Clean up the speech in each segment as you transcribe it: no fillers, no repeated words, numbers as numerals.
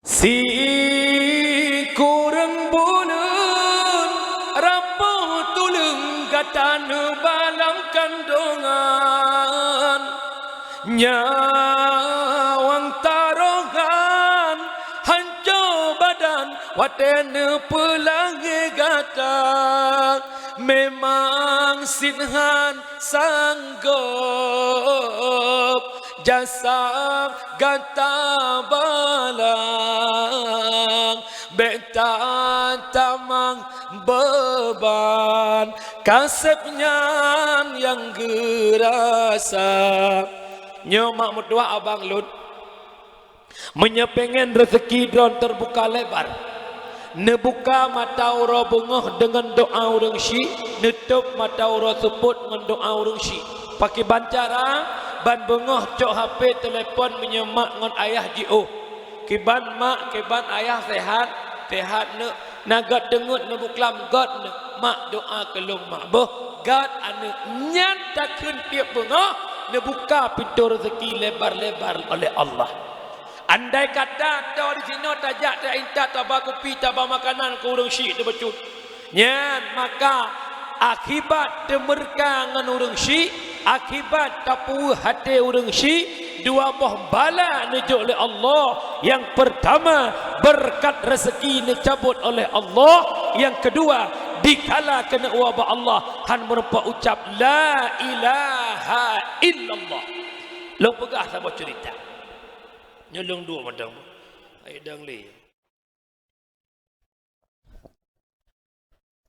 Si kurang bulan rapuh tulung kata balang kandungan nyawang tarongan hancur badan watene pelangi gata memang sinhan sanggup jasa gata balang beta tamang beban kasepnya yang gerasa nyomak mudua abang Lud menyepengen rezeki dron terbuka lebar nebuka mata ura bungoh dengan doa urang si nutup mata ura seput dengan doa urang si pakai bancara ban bungoh cok HP telefon menyemak ngon ayah jio kiban mak kiban ayah sehat sehat ne nagat dengut ne buklam god ne mak doa kelung mak boh god ane nyata kun tiap bungoh ne buka pintu rezeki lebar-lebar oleh Allah. Andai kata tau di sini tajak tak intat tabah kopi tabah makanan ke urang syik tu becut nyan maka akibat temerka ngan urang syik akibat tapu hati urang syik dua buah bala nujuk oleh Allah. Yang pertama berkat rezeki dicabut oleh Allah, yang kedua dikala kena wabah Allah han merupa ucap la ilaha illallah. Lo pegah sama cerita nyolong dua madang ai dang le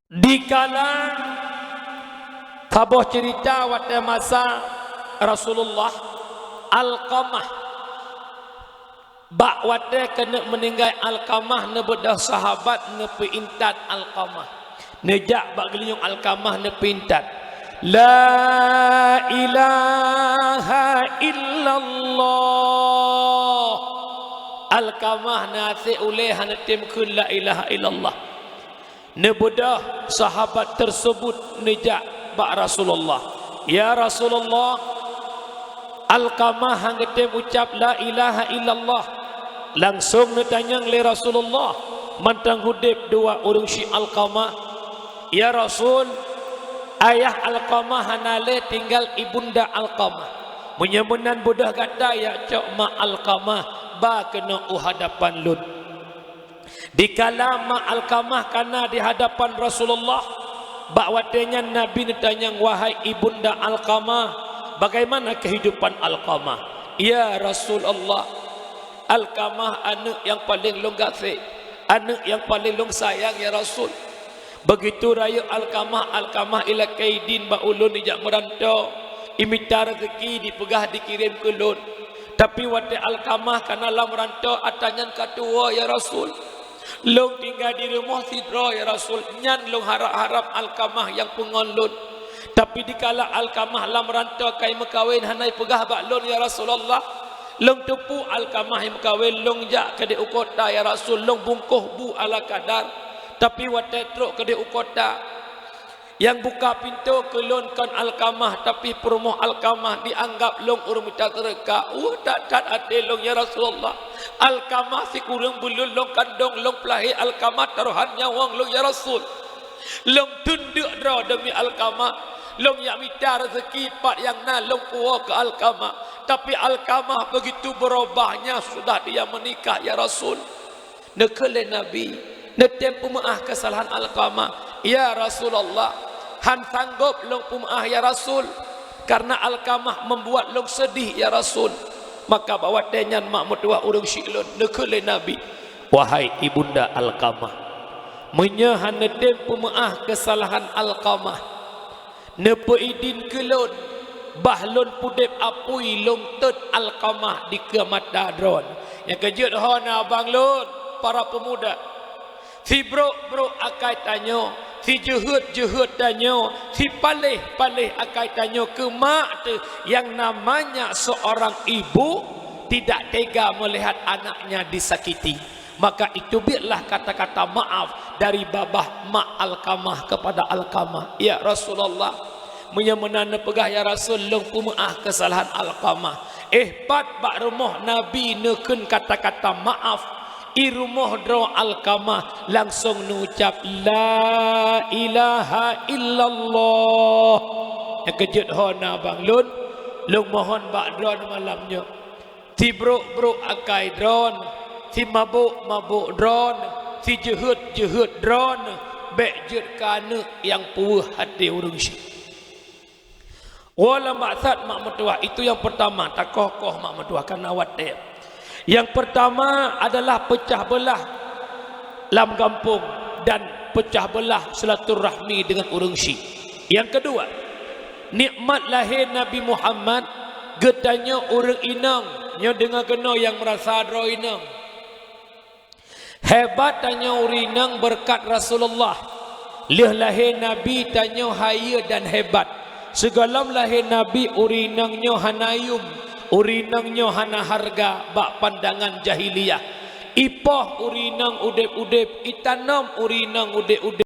dikala taboh cerita pada masa Rasulullah Alqamah bak wate kena meninggal Alqamah ne bedah sahabat ne peintat Alqamah nejak bak gelinyung Alqamah ne peintat la ilaha illallah. Alqamah nasi oleh hanatim kun la ilaha illallah ne bedah sahabat tersebut nejak bak Rasulullah ya Rasulullah Alqamah hanggetem ucap la ilaha illallah langsung netanyang le Rasulullah mantang hudip dua urang si Alqamah ya Rasul ayah Alqamah hanale tinggal ibunda Alqamah menyemunan budah kata ya cok ma Alqamah ba kena hadapan Lud dikala ma Alqamah kana di hadapan Rasulullah bak watenya Nabi netanyang wahai ibunda Alqamah bagaimana kehidupan Alqamah ya Rasulullah Alqamah anak yang paling long kasih anak yang paling long sayang ya Rasul. Begitu raya Alqamah ila kaidin ba ulun ijak merantau imita rezeki dipegah dikirim ke ulun tapi wate Alqamah kana lam merantau atanyan katua ya Rasul long tinggal di rumah sidra ya Rasul nyan long harap-harap Alqamah yang pengolun tapi dikala Alqamah lam merantau kai mekawin hanai pegah bak lun ya Rasulullah long tepu Alqamah yang mekawin long jak ke di ukota ya Rasul long bungkuh bu ala kadar tapi wate truk ke di ukota yang buka pintu ke lon kan Alqamah tapi perumoh Alqamah dianggap long urmita tereka tak ate long ya Rasulullah Alqamah si kurang bulun long kandung long pelahi Alqamah taruhan nyawang long ya Rasul long tunduk dra demi Alqamah long yang minta rezeki pat yang na long puwa ke Alqamah tapi Alqamah begitu berubahnya sudah dia menikah ya Rasul nekele Nabi netem pemaah kesalahan Alqamah ya Rasulullah han sanggup long pemaah ya Rasul karena Alqamah membuat long sedih ya Rasul maka bawa denyan mak mutua urang syilun nekele Nabi wahai ibunda Alqamah menyahan netem pemaah kesalahan Alqamah nepe idin kelon bahlon pudep apui long tet Alqamah di kiamat dadron yang kejut hona abang lun para pemuda si bro akai tanyo si jehut tanyo si palih akai tanyo ke mak tu yang namanya seorang ibu tidak tega melihat anaknya disakiti maka itu biarlah kata-kata maaf dari babah mak Alqamah kepada Alqamah ya Rasulullah menyemenana pegah ya Rasul long pumaah kesalahan Alqamah pat bak rumah Nabi nekun kata-kata maaf I rumah dro Alkamah langsung nucap la ilaha illallah. Yang kejut hona bang lun mohon bak dron malamnya. Ti bruk akai dron, ti mabuk dron, ti jehut dron, bek jut kana yang puah hati urung syik. Wala maksad mak mertua itu yang pertama, tak kokoh mak mertua kan awat dia. Yang pertama adalah pecah belah dalam kampung dan pecah belah silaturahmi dengan urang syik. Yang kedua, nikmat lahir Nabi Muhammad getanya urang inang nya dengar kena yang merasa dro inang. Hebat tanya urang inang berkat Rasulullah. Lih lahir Nabi tanya haya dan hebat. Segala lahir Nabi urinangnya hanayum, urinangnya hana harga bak pandangan jahiliyah. Ipah urinang udep-udep, itanam urinang udep-udep.